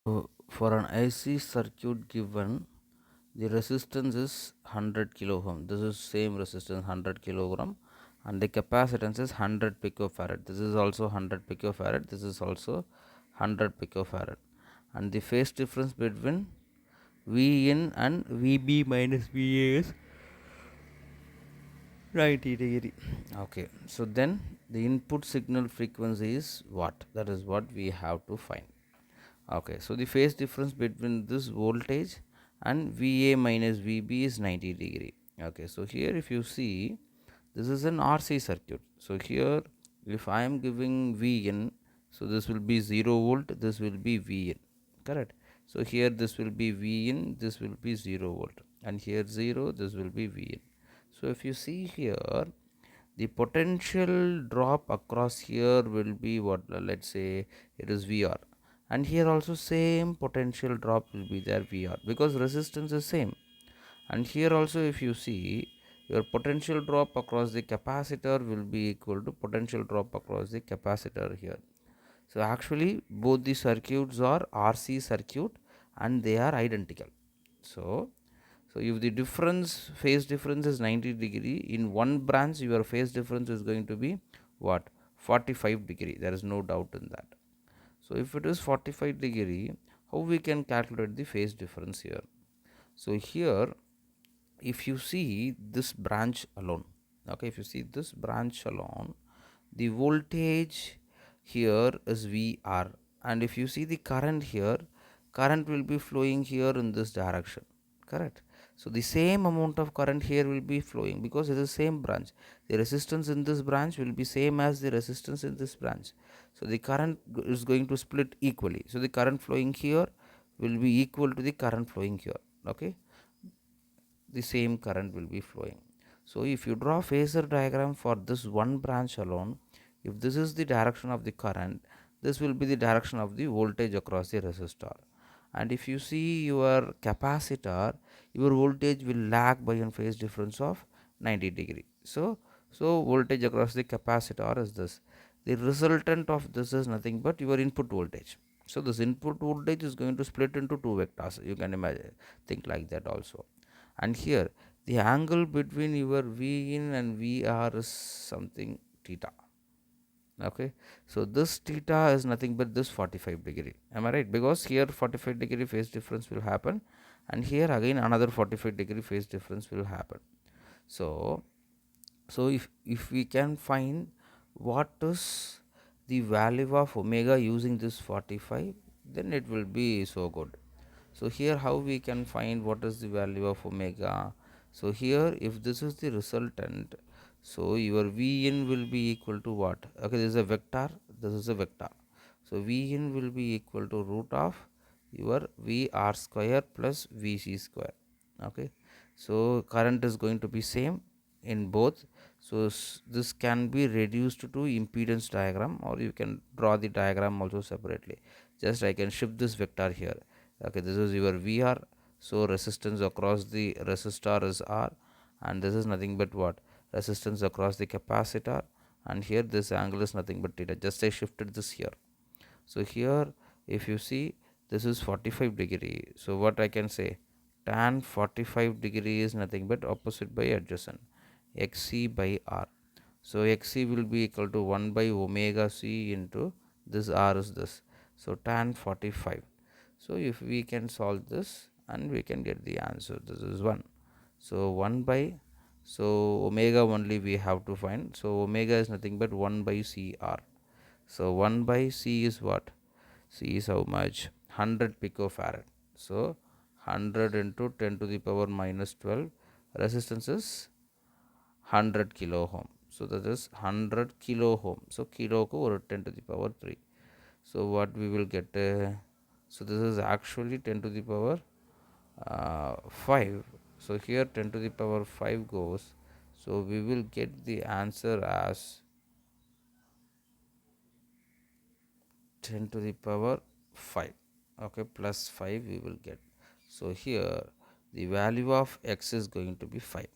For an AC circuit given, the resistance is 100 kilo ohm. This is same resistance 100 kilogram, and the capacitance is 100 picofarad. This is also 100 picofarad. This is also 100 picofarad, and the phase difference between V in and VB minus VA is 90 degree. Okay, so then the input signal frequency is what? That is what we have to find. Okay, so the phase difference between this voltage and VA minus VB is 90 degree. Okay, so here if you see, this is an RC circuit. So here if I am giving Vn, so this will be 0 volt, this will be Vn, correct? So here this will be Vn, this will be 0 volt, and here 0, this will be Vn. So if you see here, the potential drop across here will be what? Let's say it is Vr, and here also same potential drop will be there Vr, because resistance is same. And here also if you see, your potential drop across the capacitor will be equal to potential drop across the capacitor here. So actually both the circuits are RC circuit and they are identical. So if the phase difference is 90 degree, in one branch your phase difference is going to be what? 45 degree. There is no doubt in that. So if it is 45 degree, how we can calculate the phase difference here? So here if you see this branch alone, okay, if you see this branch alone, the voltage here is VR, and if you see the current here, current will be flowing here in this direction, correct? So the same amount of current here will be flowing because it is same branch. The resistance in this branch will be same as the resistance in this branch. So the current is going to split equally. So the current flowing here will be equal to the current flowing here, okay? The same current will be flowing. So if you draw phasor diagram for this one branch alone, if this is the direction of the current, this will be the direction of the voltage across the resistor. And if you see your capacitor, your voltage will lag by a phase difference of 90 degree. So voltage across the capacitor is this. The resultant of this is nothing but your input voltage. So this input voltage is going to split into two vectors. You can imagine, think like that also. And here the angle between your V in and VR is something theta. Okay, so this theta is nothing but this 45 degree. Am I right? Because here 45 degree phase difference will happen, and here again another 45 degree phase difference will happen. So if we can find what is the value of omega using this 45, then it will be so good. So here how we can find what is the value of omega? So here if this is the resultant, so your Vn will be equal to what? Okay, this is a vector, this is a vector. So Vn will be equal to root of your Vr square plus Vc square. Okay, so current is going to be same in both. So this can be reduced to impedance diagram, or you can draw the diagram also separately. Just I can shift this vector here. Okay, this is your VR. So resistance across the resistor is R, and this is nothing but what? Resistance across the capacitor, and here this angle is nothing but theta. Just I shifted this here. So here if you see, this is 45 degree. So what I can say, tan 45 degree is nothing but opposite by adjacent, xc by r. So xc will be equal to 1 by omega c into this r is this. So tan 45. So if we can solve this, and we can get the answer, this is 1. So 1 by, so omega only we have to find. So omega is nothing but 1 by cr. So 1 by c is what? C is how much? 100 picofarad. So 100 into 10 to the power minus 12. Resistance is 100 kilo ohm. So that is 100 kilo ohm. So kilo ko or 10 to the power 3. So what we will get? So this is actually 10 to the power 5. So here 10 to the power 5 goes. So we will get the answer as 10 to the power 5. Okay, plus 5 we will get. So here the value of x is going to be 5.